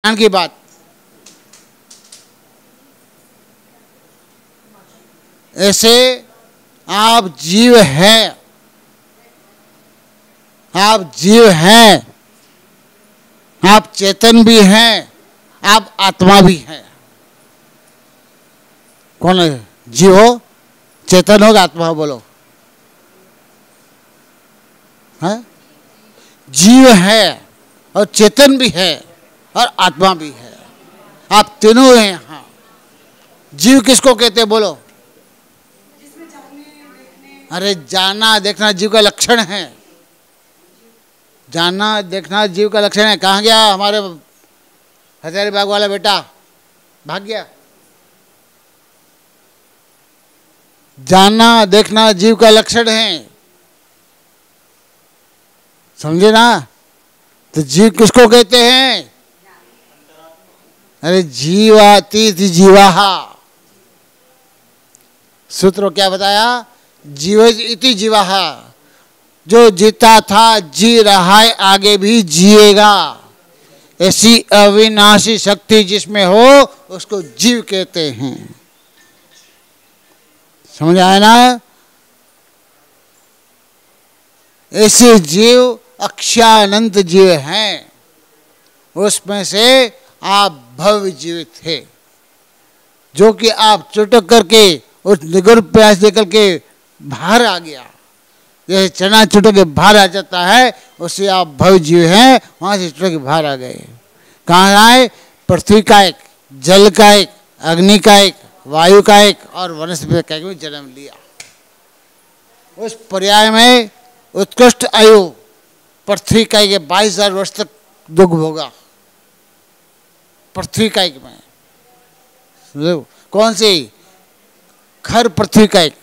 ज्ञान की बात। ऐसे आप जीव हैं, आप जीव हैं, आप चेतन भी हैं, आप आत्मा भी हैं। कौन है? जीव हो, चेतन हो, आत्मा हो? बोलो। है? जीव है और चेतन भी है और आत्मा भी है। आप तीनों हैं यहाँ। जीव किसको कहते हैं? बोलो। अरे जाना देखना जीव का लक्षण है। जानना देखना जीव का लक्षण है। कहाँ गया हमारे हजारीबाग वाला बेटा? भाग गया। जानना देखना जीव का लक्षण है, समझे ना? तो जीव किसको कहते हैं? अरे जीवातीत जीवाहा। सूत्र क्या बताया? जीव इति जीवाहा, जो जीता था, जी रहा है, आगे भी जिएगा। ऐसी अविनाशी शक्ति जिसमें हो उसको जीव कहते हैं। समझ आया ना? ऐसे जीव अक्षयानंत जीव हैं, उसमें से आप भव्य जीव थे, जो कि आप चुटक करके उस निगुर प्यास निकल के बाहर आ गया। जैसे चना चुटक के बाहर आ जाता है, उससे आप भव्य जीव हैं, वहां से चुटक के बाहर आ गए। कहाँ आए? पृथ्वी का एक, जल का एक, अग्नि का एक, वायु का एक और वनस्पति का एक में जन्म लिया। उस पर्याय में उत्कृष्ट आयु पृथ्वी का एक 22,000 वर्ष तक दुख भोगा। पृथ्वी का एक में कौन सी? खर पृथ्वी का एक।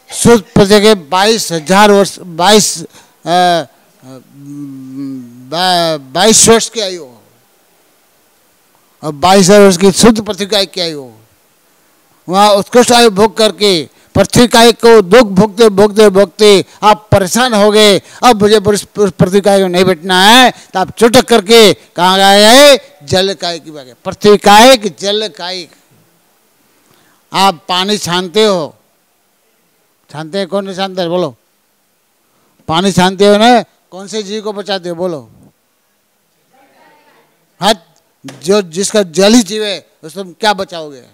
शुद्ध पृथ्वी के 22,000 वर्ष, 22 वर्ष की आयु और 22,000 वर्ष की शुद्ध पृथ्वी का एक की आयु। वहाँ उत्कृष्ट आयु भोग करके पृथ्वी का एक को दुख भोगते भोगते भोगते आप परेशान हो गए। अब मुझे पृथ्वी का एक नहीं बैठना है, तो आप चुटक करके कहाँ गए? जल का एक में गए। पृथ्वी का एक, जल का एक। आप पानी छानते हो, छानते हैं? कौन नहीं छानते? बोलो। पानी छानते हो ना? कौन से जीव को बचाते हो? बोलो। हाँ, जो जिसका जल ही जीव है उसको तुम क्या बचाओगे?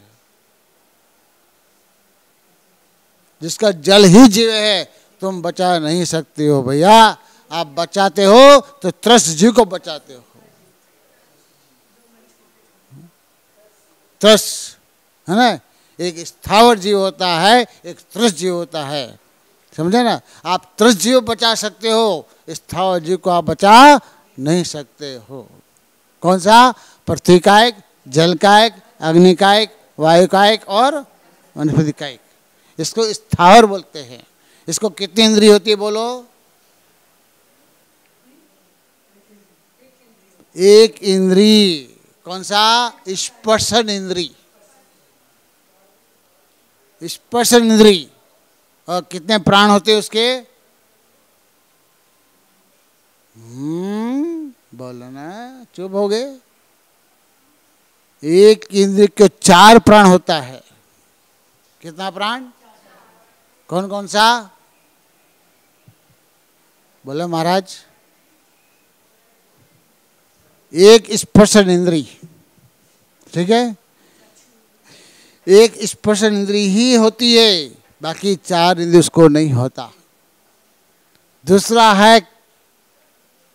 जिसका जल ही जीव है तुम बचा नहीं सकते हो भैया। आप बचाते हो तो त्रस्त जीव को बचाते हो। त्रस्त है ना? एक स्थावर जीव होता है, एक त्रस्त जीव होता है, समझे ना? आप त्रस्त जीव बचा सकते हो, स्थावर जीव को आप बचा नहीं सकते हो। कौन सा? पृथ्वी का एक, जल का एक, अग्नि का एक, वायु का एक और वनस्पति का एक। इसको स्थावर बोलते हैं। इसको कितनी इंद्रिय होती है? बोलो। एक इंद्री। कौन सा? स्पर्शन इंद्री। स्पर्शन इंद्री। और कितने प्राण होते हैं उसके? बोलो ना, चुप हो गए। एक इंद्रिय के 4 प्राण होता है। कितना प्राण? कौन कौन सा? बोलो महाराज। एक स्पर्शन इंद्री, ठीक है? एक स्पर्शन इंद्री ही होती है, बाकी 4 इंद्रिय उसको नहीं होता। दूसरा है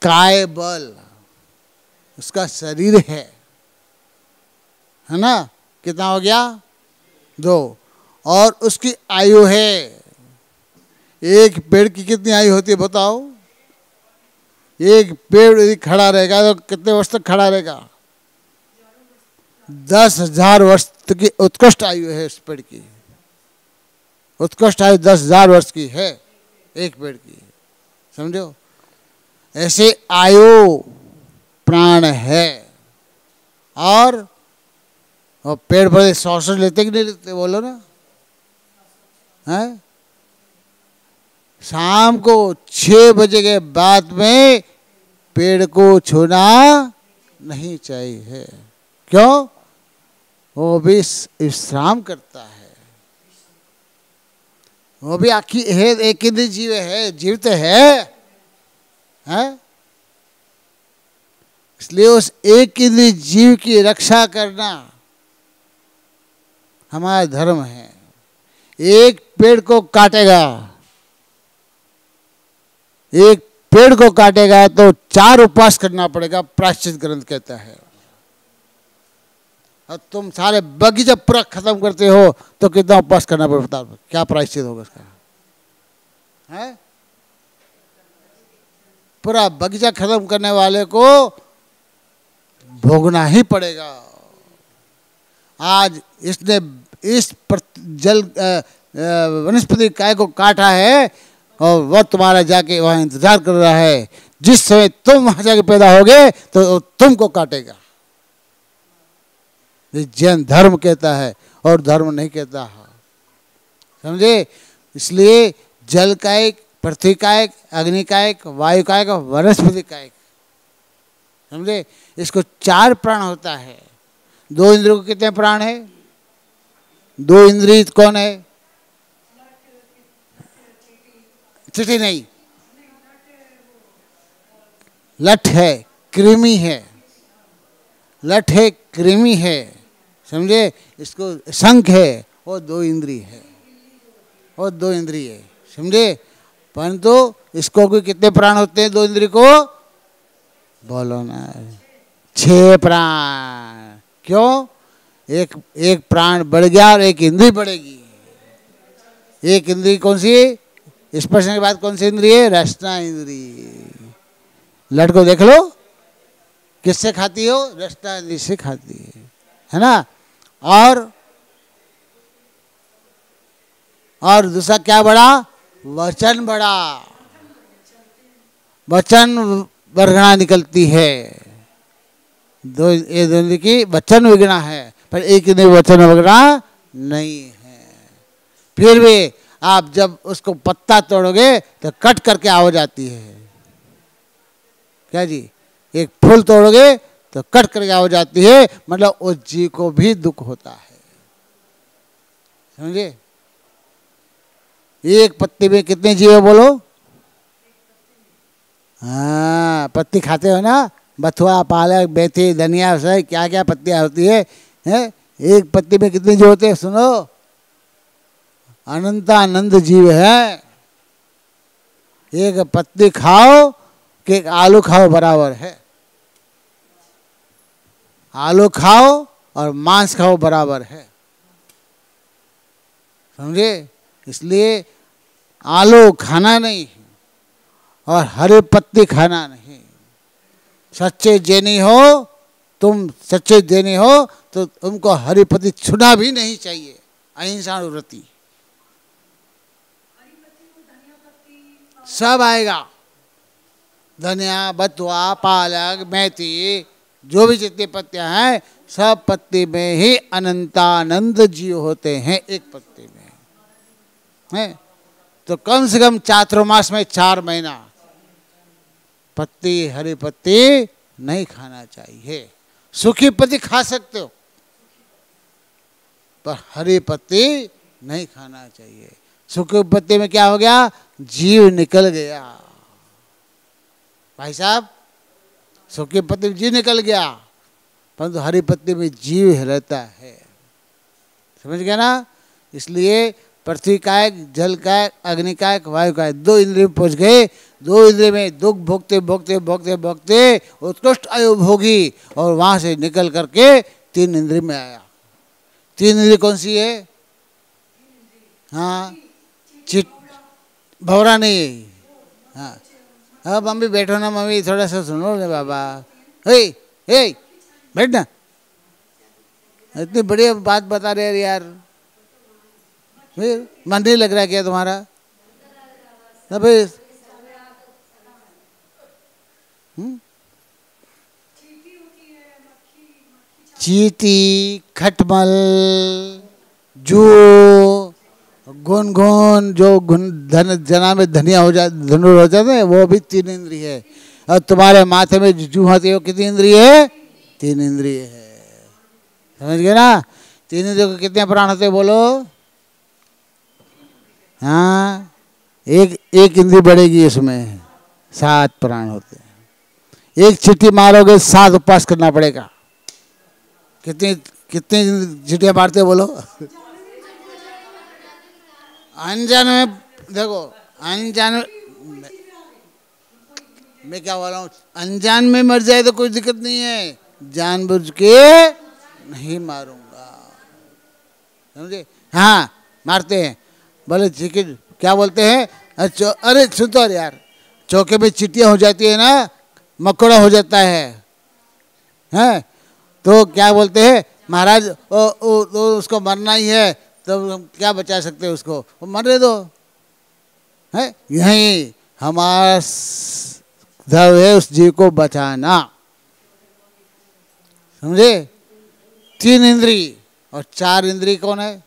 काय बल, उसका शरीर है ना? कितना हो गया? 2। और उसकी आयु है। एक पेड़ की कितनी आयु होती है बताओ? एक पेड़ यदि खड़ा रहेगा तो कितने वर्ष तक खड़ा रहेगा? 10,000 वर्ष की उत्कृष्ट आयु है उस पेड़ की। उत्कृष्ट आयु 10,000 वर्ष की है एक पेड़ की, समझो? ऐसे आयु प्राण है। और पेड़ पर श्वास लेते कि नहीं लेते? बोलो ना। है? शाम को 6 बजे के बाद में पेड़ को छूना नहीं चाहिए। क्यों? वो भी विश्राम करता है, वो भी आखिर है, एक इंद्रिय जीव है, जीवित है, इसलिए उस एक इंद्रिय जीव की रक्षा करना हमारा धर्म है। एक पेड़ को काटेगा, एक पेड़ को काटेगा तो 4 उपवास करना पड़ेगा, प्रायश्चित ग्रंथ कहता है। और तुम सारे बगीचा पूरा खत्म करते हो तो कितना उपवास करना पड़ता, क्या प्रायश्चित होगा उसका? है पूरा बगीचा खत्म करने वाले को भोगना ही पड़ेगा। आज इसने इस जल वनस्पति काय को काटा है और वह तुम्हारा जाके वहां इंतजार कर रहा है। जिस समय तुम वहां जाके पैदा होगे तो तुमको काटेगा। ये जैन धर्म कहता है और धर्म नहीं कहता है, समझे? इसलिए जल का एक, पृथ्वी का एक, अग्नि का एक, वायु का एक, वनस्पति का एक, समझे? इसको 4 प्राण होता है। 2 इंद्रियों को कितने प्राण है? 2 इंद्रिय कौन है? चींटी नहीं, लठ है, कृमि है, लठ है, कृमि है, समझे? इसको शंख है, वो 2 इंद्रिय है, वो 2 इंद्रिय है, समझे? परंतु इसको भी कितने प्राण होते हैं 2 इंद्रिय को? बोलो ना, 6 प्राण। क्यों? एक प्राण बढ़ गया और एक इंद्रिय बढ़ेगी। एक इंद्रिय कौन सी? स्पर्श के बाद कौन सी इंद्रिय? रसना इंद्रिय। लड़ को देख लो, किससे खाती हो? रसना इंद्रिय से खाती है ना? और दूसरा क्या बढ़ा? वचन बढ़ा, वचन वर्गणा निकलती है। 2 इंद्रिय की वचन विगणा है, पर एक इंद्रिय वचन वर्गणा नहीं है। फिर भी आप जब उसको पत्ता तोड़ोगे तो कट करके आवाज आती है। क्या जी? एक फूल तोड़ोगे तो कट करके आवाज आती है, मतलब उस जीव को भी दुख होता है, समझे? एक पत्ती में कितने जीव है बोलो? हाँ, पत्ती खाते हो ना, बथुआ, पालक, मेथी, धनिया, सब क्या क्या पत्तियां होती है, एक पत्ती में कितने जीव होते हैं? सुनो, अनंतानंद जीव है। एक पत्ती खाओ कि एक आलू खाओ बराबर है। आलू खाओ और मांस खाओ बराबर है, समझे? इसलिए आलू खाना नहीं और हरी पत्ती खाना नहीं। सच्चे जैनी हो तुम, सच्चे जैनी हो तो तुमको हरी पत्ती छूना भी नहीं चाहिए। अहिंसा व्रती सब आएगा, धनिया, बथुआ, पालक, मेथी, जो भी जितनी पत्तियां हैं, सब पत्ती में ही अनंतानंद जीव होते हैं, एक पत्ती में है। तो कम से कम चातुर्मास में 4 महीना पत्ती, हरी पत्ती नहीं खाना चाहिए। सूखी पत्ती खा सकते हो पर हरी पत्ती नहीं खाना चाहिए। सूखी पत्ती में क्या हो गया? जीव निकल गया। भाई साहब, सूखी पत्ती में जीव निकल गया, परंतु हरी पत्ती में जीव रहता है, समझ गया ना? इसलिए पृथ्वी का एक, जल का एक, अग्नि का एक, वायु का एक, 2 इंद्रिय पहुंच गए। 2 इंद्रिय में दुख भोगते भोगते भोगते भोगते उत्कृष्ट आयु भोगी और वहां से निकल करके 3 इंद्रिय में आया। 3 इंद्रिय कौन सी है? हाँ, भवरा नहीं। हाँ हाँ, मम्मी बैठो ना, मम्मी थोड़ा सा सुनो ना बाबा। हे बैठ ना, इतनी बढ़िया बात बता रहे यार, फिर मन नहीं लग रहा क्या तुम्हारा? भाई चींटी, खटमल, जू, गुनगुन, जो जना में धनिया हो जाते, धनुर हो जाते हैं, वो भी 3 इंद्रिय है। और तुम्हारे माथे में जू होती है, वो कितनी इंद्रिय है? तीन इंद्रिय है। समझ गए ना? तीन इंद्रियों के कितने प्राण होते हैं बोलो? हाँ, एक इंद्री बढ़ेगी, इसमें 7 प्राण होते हैं। एक चींटी मारोगे 7 उपवास करना पड़ेगा। कितनी कितनी चींटियां मारते हो बोलो? अनजान में देखो, अनजान मैं क्या बोल रहा हूँ, अनजान में मर जाए तो कोई दिक्कत नहीं है, जानबूझ के नहीं मारूंगा। समझे? हाँ, मारते हैं। बोले ठीक है, क्या बोलते हैं? अरे सुन तो यार, चौके में चींटियां हो जाती है ना, मकोड़ा हो जाता है, हैं? तो क्या बोलते हैं महाराज, उसको मरना ही है, तो हम क्या बचा सकते हैं उसको, वो मरने दो। है यही हमारा धर्म है, उस जीव को बचाना। समझे? 3 इंद्री और 4 इंद्री कौन है?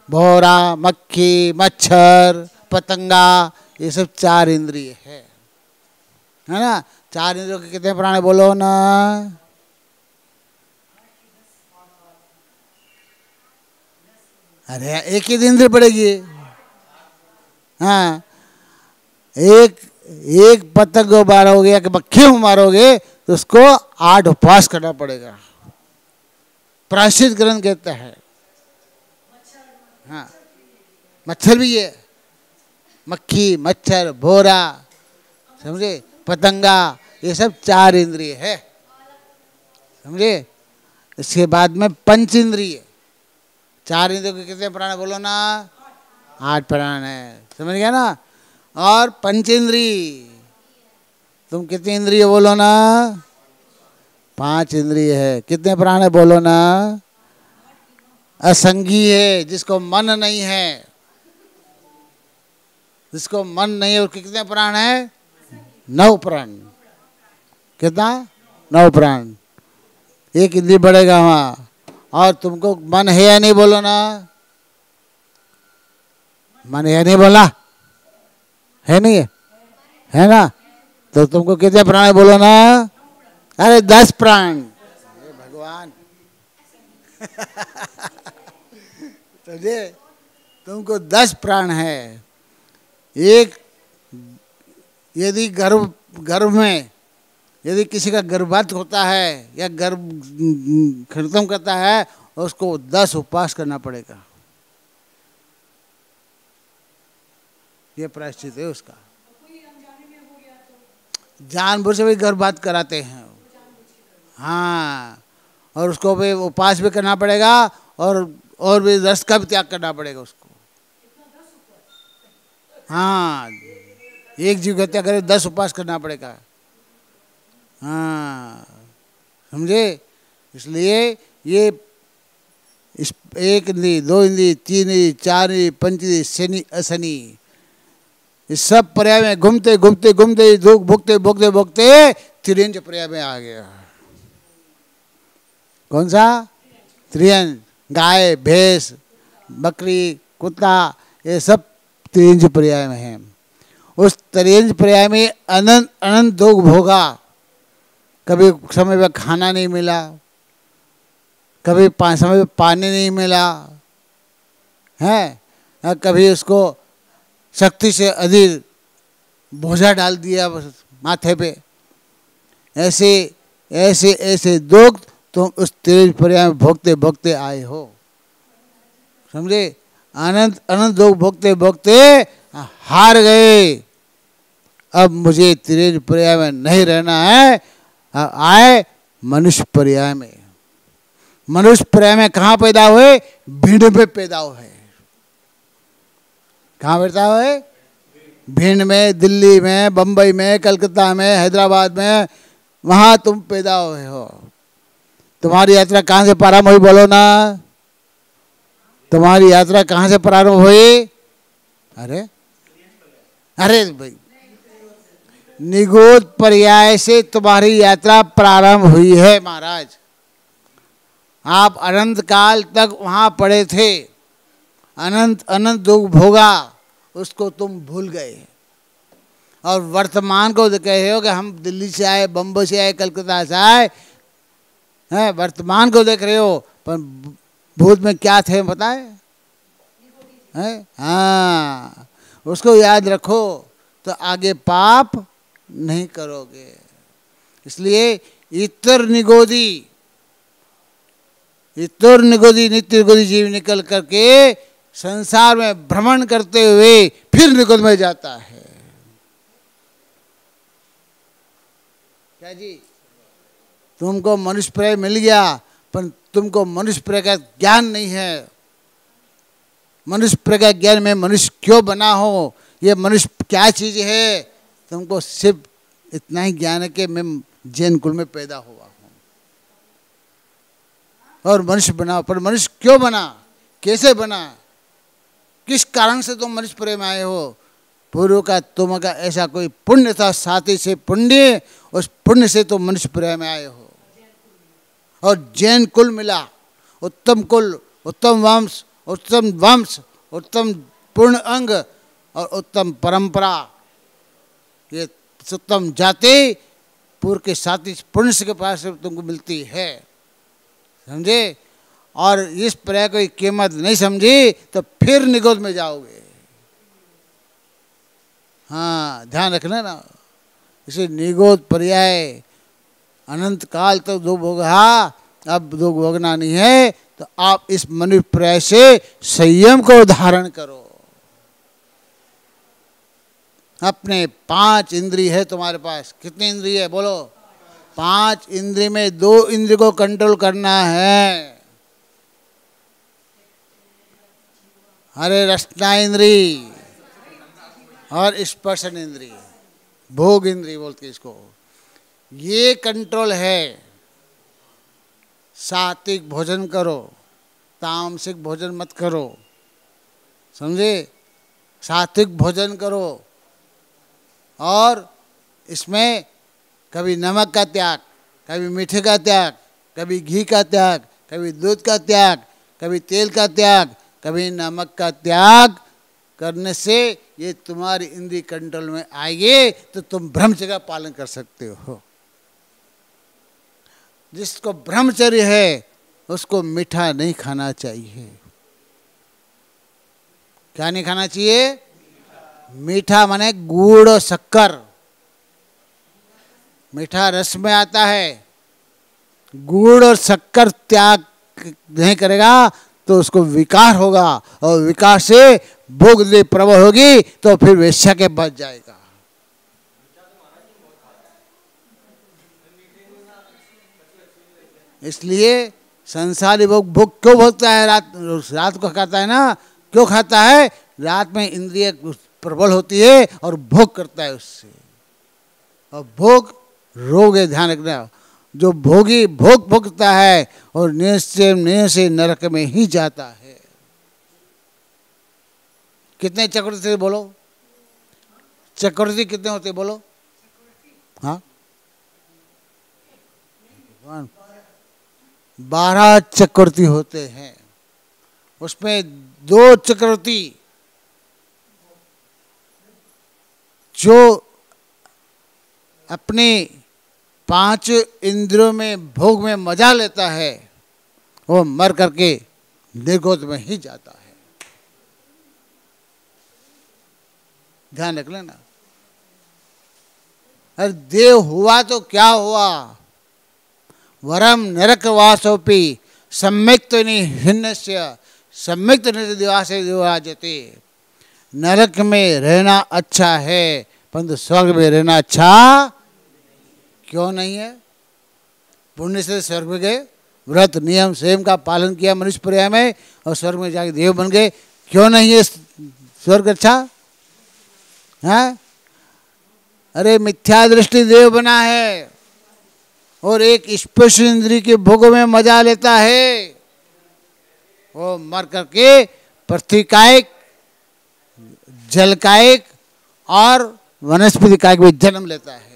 भौरा, मक्खी, मच्छर, पतंगा, ये सब 4 इंद्रिय है ना? 4 इंद्रियों के कितने प्राण बोलो ना? अरे एक ही इंद्रिय पड़ेगी। हाँ, एक पतंग को मारोगे या मक्खी को मारोगे तो उसको 8 उपवास करना पड़ेगा। प्रायश्चित ग्रंथ कहता है। हाँ, मच्छर भी है, मक्खी, मच्छर, भोरा, समझे, पतंगा, ये सब 4 इंद्रिय है। समझे? इसके बाद में पंच इंद्रिय। 4 इंद्रियों के कितने प्राण बोलो ना? 8 प्राण है। समझ गया ना? और पंचेंद्री, तुम कितनी इंद्रिय बोलो ना? 5 इंद्रिय है। कितने प्राण है बोलो ना? असंगी है, जिसको मन नहीं है, जिसको मन नहीं है, उसके कितने प्राण है? 9 प्राण। कितना? 9 प्राण। एक इंद्रिय बढ़ेगा वहाँ। और तुमको मन है या नहीं बोलो ना? मन है नहीं बोला? है नहीं है ना? तो तुमको कितने प्राण बोलो ना? अरे 10 प्राण। भगवान समझे? तुमको 10 प्राण है। एक, यदि गर्भ में यदि किसी का गर्भपात होता है या गर्भ खत्म करता है, उसको 10 उपवास करना पड़ेगा। ये प्रायश्चित है उसका। जानबूझ से भी गर्भपात कराते हैं। हाँ, और उसको भी उपवास भी करना पड़ेगा, और भी रस का भी त्याग करना पड़ेगा उसको। हाँ, एक जीव हत्या करे 10 उपवास करना पड़ेगा। हाँ, समझे? इसलिए ये इस 1 इंद्री, 2 इंद्री, 3 इंद्री, 4 इंद्री, पंच इंद्री, शनि अशनि, इस सब पर्याय में घूमते घूमते घूमते दुख भोगते भोगते भोगते त्रियंज पर्याय में आ गया। कौन सा? त्रियंज। गाय, भैंस, बकरी, कुत्ता, ये सब त्रियंज पर्याय में है। उस त्रियंज पर्याय में अनंत अनंत दुख भोगा। कभी समय पर खाना नहीं मिला, कभी समय पर पानी नहीं मिला है, कभी उसको शक्ति से अधिक बोझा डाल दिया माथे पे। ऐसे ऐसे ऐसे दुख तुम उस त्रियंज पर्याय में भोगते भोगते आए हो। समझे? अनंत अनंत दुख भोगते भोगते हार गए। अब मुझे त्रियंज पर्याय में नहीं रहना है, आए मनुष्य पर्याय में। मनुष्य पर्याय में कहाँ पैदा हुए? भिंड में पैदा हुए। कहाँ पैदा हुए? भिंड में, दिल्ली में, बम्बई में, कलकत्ता में, हैदराबाद में, वहाँ तुम पैदा हुए हो। तुम्हारी यात्रा कहाँ से प्रारंभ हुई बोलो ना? तुम्हारी यात्रा कहाँ से प्रारंभ हुई? अरे अरे भाई, निगोद पर्याय से तुम्हारी यात्रा प्रारंभ हुई है महाराज। आप अनंत काल तक वहाँ पड़े थे, अनंत अनंत दुख भोगा, उसको तुम भूल गए। और वर्तमान को कहे हो कि हम दिल्ली से आए, बम्बई से आए, कलकत्ता से आए, हैं, वर्तमान को देख रहे हो, पर भूत में क्या थे पता है? हाँ, उसको याद रखो तो आगे पाप नहीं करोगे। इसलिए इतर निगोदी नित्य निगोदी जीव निकल करके संसार में भ्रमण करते हुए फिर निगोद में जाता है। क्या जी? तुमको मनुष्य प्रेय मिल गया, पर तुमको मनुष्य प्रेय का ज्ञान नहीं है। मनुष्य प्रेय का ज्ञान में मनुष्य क्यों बना हो, ये मनुष्य क्या चीज है, तुमको सिर्फ इतना ही ज्ञान है कि मैं जैन कुल में पैदा हुआ हूं और मनुष्य बना। पर मनुष्य क्यों बना, कैसे बना, किस कारण से तुम मनुष्य प्रेय में आए हो? पूर्व का तुम्हारा ऐसा कोई पुण्य था, साथी से पुण्य, उस पुण्य से तुम मनुष्य प्रेय में आए हो। और जैन कुल मिला, उत्तम कुल, उत्तम वंश, उत्तम पूर्ण अंग और उत्तम परंपरा, ये उत्तम जाति पूर्व के साथी पुण्य के पास से तुमको मिलती है, समझे? और इस पर्याय की कीमत नहीं समझी तो फिर निगोद में जाओगे। हाँ, ध्यान रखना ना। इसे निगोद पर्याय अनंत काल तक दुख भोगा, अब दुख भोगना नहीं है, तो आप इस मनुष्य पर्याय से संयम को धारण करो। अपने 5 इंद्रिय है तुम्हारे पास। कितनी इंद्रिय है बोलो? 5 इंद्रिय में 2 इंद्रिय को कंट्रोल करना है। अरे रसना इंद्री और स्पर्शन इंद्री, भोग इंद्री बोलते इसको, ये कंट्रोल है। सात्विक भोजन करो, तामसिक भोजन मत करो, समझे? सात्विक भोजन करो और इसमें कभी नमक का त्याग, कभी मीठे का त्याग, कभी घी का त्याग, कभी दूध का त्याग, कभी तेल का त्याग, कभी नमक का त्याग करने से ये तुम्हारी इंद्रिय कंट्रोल में आएगी तो तुम ब्रह्मचर्य का पालन कर सकते हो। जिसको ब्रह्मचर्य है उसको मीठा नहीं खाना चाहिए। क्या नहीं खाना चाहिए? मीठा माने गुड़ और शक्कर। मीठा रस में आता है, गुड़ और शक्कर त्याग नहीं करेगा तो उसको विकार होगा, और विकार से भोग दे प्रबल होगी तो फिर वेश्या के बच जाएगा। इसलिए संसारी भोग क्यों भोगता है? रात को खाता है ना, क्यों खाता है? रात में इंद्रिय प्रबल होती है और भोग करता है उससे, और भोग रोग है। ध्यान रखना, जो भोगी भोग भोगता है और निश्चय से नरक में ही जाता है। कितने चक्रवर्ती थे बोलो? चक्रवर्ती कितने होते बोलो? हाँ, 12 चक्रवर्ती होते हैं। उसमें 2 चक्रवर्ती जो अपने 5 इंद्रियों में भोग में मजा लेता है, वो मर करके निर्गोद में ही जाता है। ध्यान रख लेना। अरे देव हुआ तो क्या हुआ? वरम नरकवासोपि सम्यक्त हिन्नस्य सम्यक्त दिवासे दिवाजते। नरक में रहना अच्छा है, परंतु स्वर्ग में रहना अच्छा क्यों नहीं है? पुण्य से स्वर्ग में गए, व्रत नियम संयम का पालन किया मनुष्य पर्याय में, और स्वर्ग में जाके देव बन गए, क्यों नहीं है स्वर्ग अच्छा? है? अरे मिथ्या दृष्टि देव बना है और एक स्पर्श इंद्रिय के भोगों में मजा लेता है, वो मर करके पृथ्वी कायिक, जल कायिक और वनस्पति कायिक में जन्म लेता है।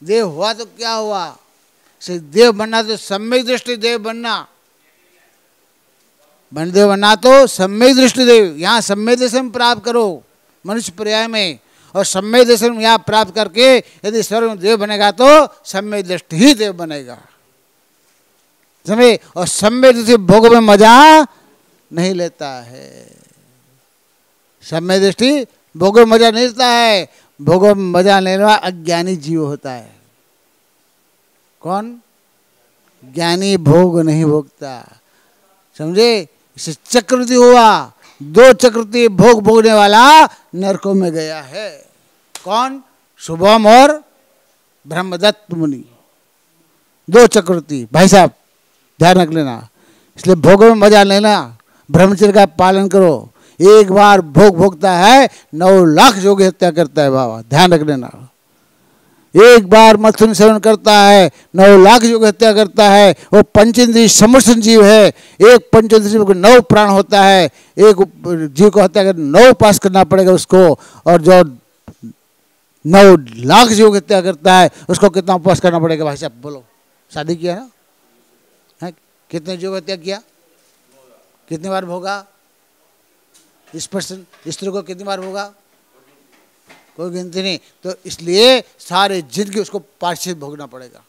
देव हुआ तो क्या हुआ? देव बनना तो सम्यक दृष्टि देव बनना, देव बनना तो सम्यक दृष्टि देव। यहाँ सम्यक दर्शन प्राप्त करो मनुष्य पर्याय में, और सम्यक दर्शन यहाँ प्राप्त करके यदि स्वर्ग में देव बनेगा तो सम्यक दृष्टि ही देव बनेगा। समझे। और सम्यक दृष्टि भोग में मजा नहीं लेता है। सम्यक दृष्टि भोग में मजा नहीं लेता है। भोग में मजा लेने वाला अज्ञानी जीव होता है। कौन? ज्ञानी भोग नहीं भोगता, समझे। इसे चक्रवृत्ति हुआ। दो चक्रवृत्ति भोग भोगने वाला नरकों में गया है। कौन? शुभम और ब्रह्मदत्त मुनि, दो चक्रवृत्ति। भाई साहब ध्यान रख लेना। इसलिए भोग में मजा लेना, ब्रह्मचर्य का पालन करो। एक बार भोग भोगता है 9 लाख योगी हत्या करता है बाबा, ध्यान रख लेना। एक बार मथुन सेवन करता है 9 लाख योगी हत्या करता है। वो पंचेंद्रिय समस्त जीव है। एक पंचेंद्रिय जीव को 9 प्राण होता है। एक जीव को हत्या कर 9 पास करना पड़ेगा उसको। और जो 9 लाख जीव हत्या करता है उसको कितना उपवास करना पड़ेगा? भाई साहब बोलो। शादी किया ना है? कितने जीव हत्या किया? कितनी बार भोगा? इस पर्सन स्त्री को कितनी बार भोगा? कोई गिनती नहीं। तो इसलिए सारे जिंदगी उसको पार्षद भोगना पड़ेगा,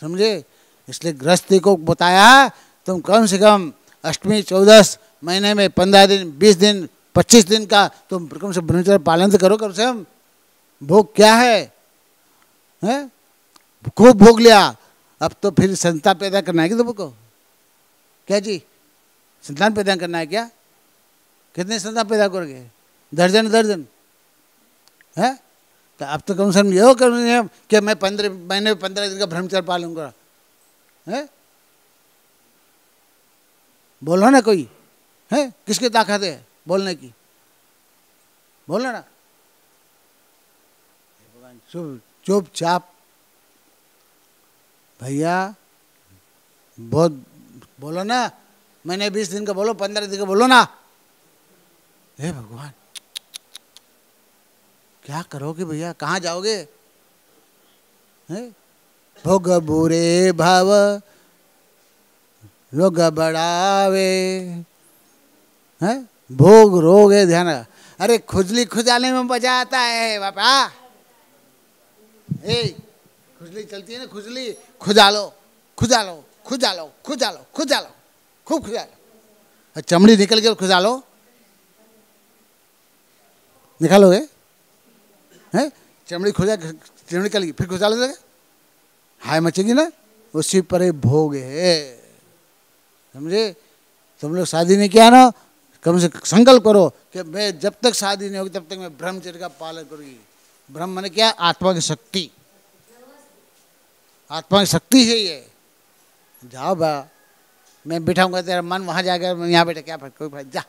समझे। इसलिए गृहस्थी को बताया तुम कम से कम अष्टमी 14 महीने में 15 दिन 20 दिन 25 दिन का तुम कम से ब्रह्मचर्य पालन तो करो कम से कम। भोग क्या है? खूब भोग लिया, अब तो फिर संतान पैदा करना है कि तुमको? क्या जी संतान पैदा करना है क्या? कितने संतान पैदा करोगे? दर्जन दर्जन है? तो अब तो कम से कम ये हो कि मैं 15 महीने में 15 दिन का ब्रह्मचर्य पालन करा है। बोलो ना कोई है, किसकी ताकत है बोलने की? बोलो ना। चुपचाप भैया बहुत बोलो ना। मैंने 20 दिन का बोलो, 15 दिन का बोलो ना। हे भगवान क्या करोगे भैया? कहाँ जाओगे? भोग बुरे भाव लोग बढ़ावे है। भोग रोग है, ध्यान। अरे खुजली खुजाने में मजा आता है बाबा। खुजली चलती है ना, खुजली खुजालो खुजालो खुजालो खुजालो खुजालो खूब खुजालो। चमड़ी निकल गई खुजालो, निकालोगे हैं? चमड़ी खुजा, चमड़ी निकल गई फिर खुजा लोगे, हाय मचेगी ना। उसी पर ही भोग है, समझे। तुम लोग शादी नहीं किया ना, कम से संकल्प करो कि मैं जब तक शादी नहीं होगी तब तक मैं ब्रह्मचर्य का पालन करूंगी। ब्रह्म माने क्या? आत्मा की शक्ति। आत्मा की शक्ति है ये। जाओ बा, मैं बिठाऊंगा तेरा मन वहां जाएगा, यहाँ बैठे क्या कोई भाई जा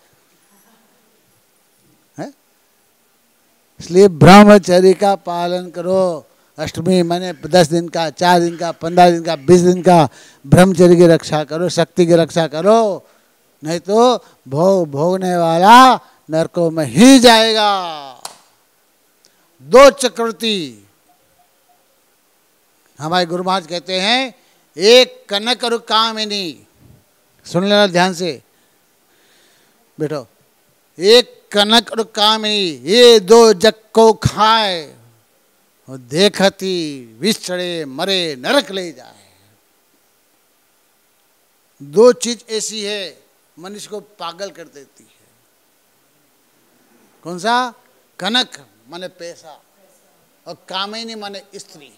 है। इसलिए ब्रह्मचर्य का पालन करो। अष्टमी माने 10 दिन का, 4 दिन का, 15 दिन का, 20 दिन का ब्रह्मचर्य की रक्षा करो, शक्ति की रक्षा करो। नहीं तो भोगने वाला नरकों में ही जाएगा। 2 चक्रवर्ती हमारे गुरु महाराज कहते हैं, एक कनक और कामिनी। सुन लेना ध्यान से बेटो। एक कनक और कामिनी ये 2 जग को खाए और देखती विष चढ़े मरे नरक ले जाए। 2 चीज ऐसी है मनुष्य को पागल कर देती है। कौन सा? कनक माने पैसा और कामिनी माने स्त्री।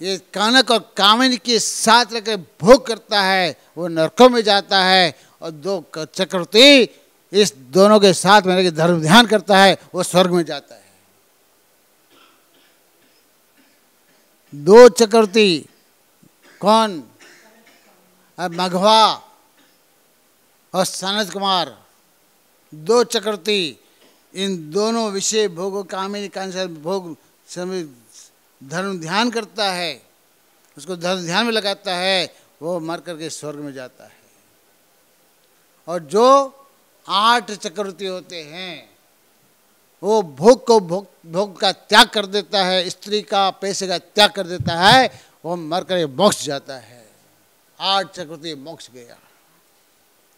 ये कनक और कामिनी के साथ रहकर भोग करता है वो नरकों में जाता है। और 2 चक्रवर्ती इस दोनों के साथ में रहकर धर्म ध्यान करता है वो स्वर्ग में जाता है। 2 चक्रवर्ती कौन? मघवा और सनत कुमार, 2 चक्रवर्ती। इन दोनों विषय भोग कामिनी का भोग धर्म ध्यान करता है, उसको धर्म ध्यान में लगाता है, वो मर करके स्वर्ग में जाता है। और जो 8 चक्रवर्ती होते हैं वो भोग का त्याग कर देता है, स्त्री का पैसे का त्याग कर देता है, वो मर कर मोक्ष जाता है। 8 चक्रवर्ती मोक्ष गया।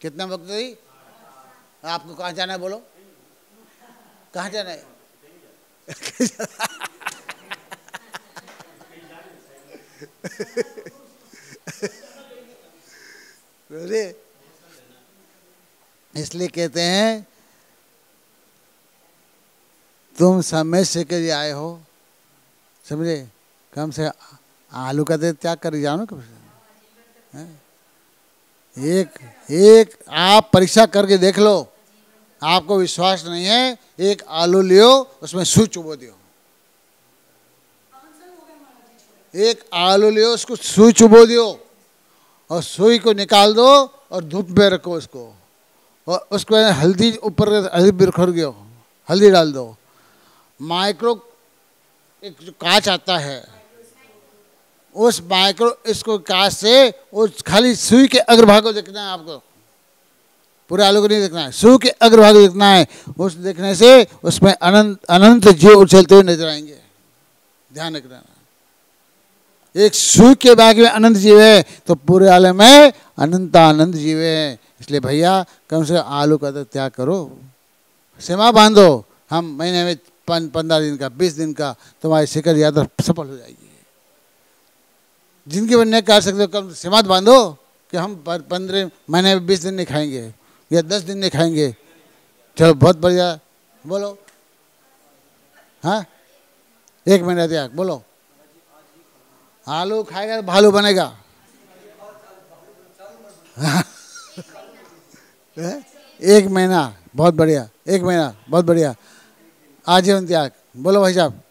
कितना भक्ति? आपको कहाँ जाना है बोलो? कहाँ जाना है? इसलिए कहते हैं तुम समय से के लिए आए हो, समझे, कम से आलू का दे त्याग कर जाओ ना कम से। एक आप परीक्षा करके देख लो, आपको विश्वास नहीं है, एक आलू लियो, उसमें सुई चुबो दियो। एक आलू लियो, उसको सुई चुबो दियो और सुई को निकाल दो और धूप में रखो उसको, और उसको हल्दी ऊपर हल्दी बिखर गयो, हल्दी डाल दो। माइक्रो एक जो कांच आता है, उस माइक्रो इसको कांच से उस खाली सुई के अग्रभाग को देखना है आपको, पूरे आलू को नहीं देखना है, सुई के अग्रभाग को देखना है। उस देखने से उसमें अनंत अनंत जीव उछलते हुए नजर आएंगे। ध्यान रखना, एक सुई के भाग में अनंत जीव है तो पूरे आलम में अनंत आनंद जीव है। इसलिए भैया कम से कम आलू का तो त्याग करो, सीमा बांधो। हम महीने में 15 दिन का 20 दिन का तुम्हारी शिखर यात्रा सफल हो जाएगी। जिनकी वजह कर सकते हो कम सीमा बांधो कि हम 15 महीने में 20 दिन नहीं खाएंगे या 10 दिन नहीं खाएंगे। चलो बहुत बढ़िया, बोलो। हाँ, 1 महीना त्याग, बोलो। आलू खाएगा तो भालू बनेगा। एक महीना बहुत बढ़िया, 1 महीना बहुत बढ़िया, आजीवन त्याग, बोलो भाई साहब।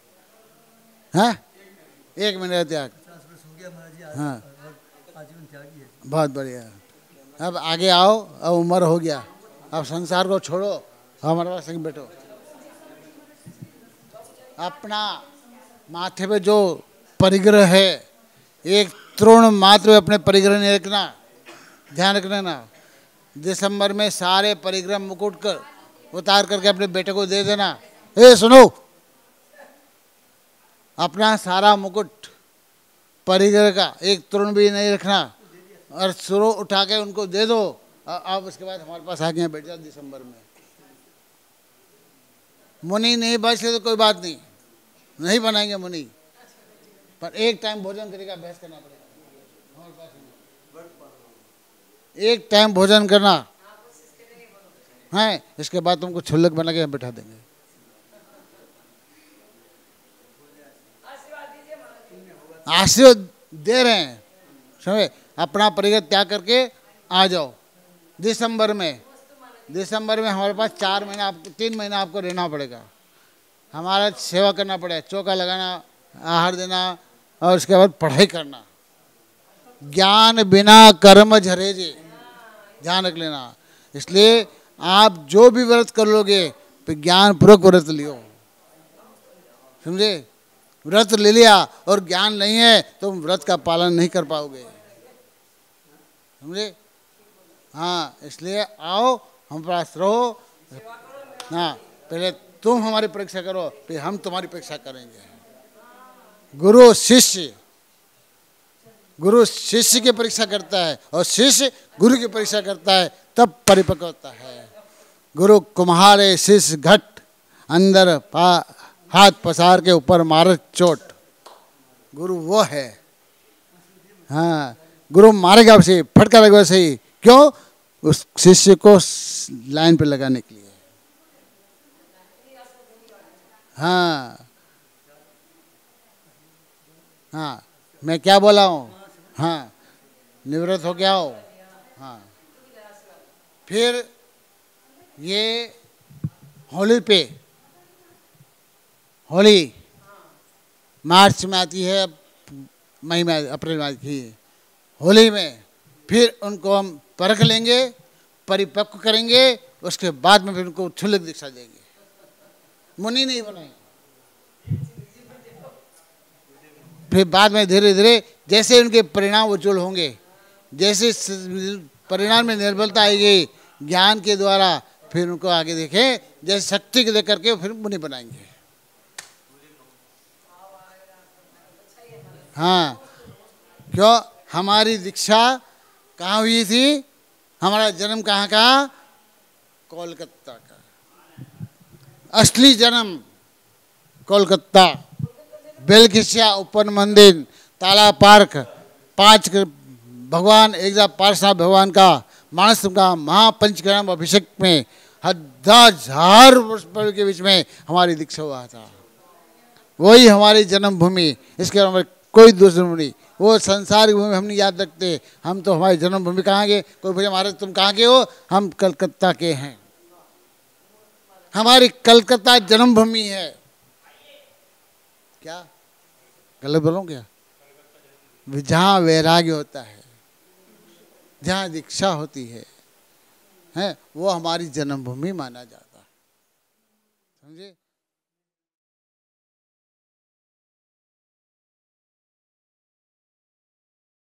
हाँ, 1 महीने का त्याग। हाँ, बहुत बढ़िया। अब आगे आओ, अब उम्र हो गया, अब संसार को छोड़ो, हमारे पास संग बैठो। अपना माथे पे जो परिग्रह है, एक तृण मात्र अपने परिग्रह नहीं रखना, ध्यान रखना ना। दिसंबर में सारे परिग्रह मुकुट कर उतार करके अपने बेटे को दे देना। ए सुनो, अपना सारा मुकुट परिग्रह का एक तृण भी नहीं रखना और सुरो उठा के उनको दे दो। अब उसके बाद हमारे पास आके बैठ जाओ दिसंबर में। मुनि नहीं बचे तो कोई बात नहीं, नहीं बनाएंगे मुनि, पर एक टाइम भोजन करके अभ्यास करना पड़ेगा। हमारे पास एक टाइम भोजन करना है, इसके बाद तुमको छुल्लक बना के बैठा देंगे। आशीर्वाद दे रहे हैं, समझे। अपना परिग्रह त्याग करके आ जाओ दिसंबर में। दिसंबर में हमारे पास 4 महीना, आपको 3 महीना आपको रहना पड़ेगा। हमारा सेवा करना पड़ेगा, चौका लगाना, आहार देना और उसके बाद पढ़ाई करना। ज्ञान बिना कर्म झरे जे, ध्यान रख लेना। इसलिए आप जो भी व्रत कर लोगे तो ज्ञान पूर्वक व्रत लियो, समझे। व्रत ले लिया और ज्ञान नहीं है तो व्रत का पालन नहीं कर पाओगे, समझे। हाँ, इसलिए आओ हम पास रहो। हाँ, पहले तुम हमारी परीक्षा करो, फिर हम तुम्हारी परीक्षा करेंगे। गुरु शिष्य, गुरु शिष्य की परीक्षा करता है और शिष्य गुरु की परीक्षा करता है, तब परिपक्व होता है। गुरु कुम्हारे शिष्य घट, अंदर हाथ पसार के ऊपर मारे चोट। गुरु वो है। हाँ, गुरु मारेगा उसे, फटका लगेगा सही, क्यों? उस शिष्य को लाइन पे लगाने के लिए। हाँ हाँ, मैं क्या बोला हूँ। हाँ, निवृत्त हो गया हो। हाँ, फिर ये होली पे, होली मार्च में आती है, मई में, अप्रैल में आती है। होली में फिर उनको हम परख लेंगे, परिपक्व करेंगे, उसके बाद में फिर उनको छुल्लक दीक्षा देंगे। मुनि नहीं बनाएंगे। फिर बाद में धीरे धीरे जैसे उनके परिणाम उज्ज्वल होंगे, जैसे परिणाम में निर्बलता आएगी ज्ञान के द्वारा, फिर उनको आगे देखें, जैसे शक्ति के लेकर के फिर मुनि बनाएंगे। हाँ, क्यों? हमारी दीक्षा कहाँ हुई थी? हमारा जन्म कहाँ का? कोलकाता का। असली जन्म कोलकाता, बेलखिसिया ओपन मंदिर, ताला पार्क, 5 भगवान एक पार्श्वनाथ भगवान का मानस का महापंचकर्म अभिषेक में 1000 वर्ष के बीच में हमारी दीक्षा हुआ था। वही हमारी जन्मभूमि, इसके अलावा कोई दूसरी नहीं। वो संसारिक भूमि हम नहीं याद रखते, हम तो हमारी जन्मभूमि कहाँ के। कोई भैया महाराज तुम कहाँ के हो? हम कलकत्ता के हैं, हमारी कलकत्ता जन्मभूमि है। क्या गलत बोलूं क्या? जहाँ वैराग्य होता है, जहाँ दीक्षा होती है वो हमारी जन्मभूमि माना जाता है, समझे।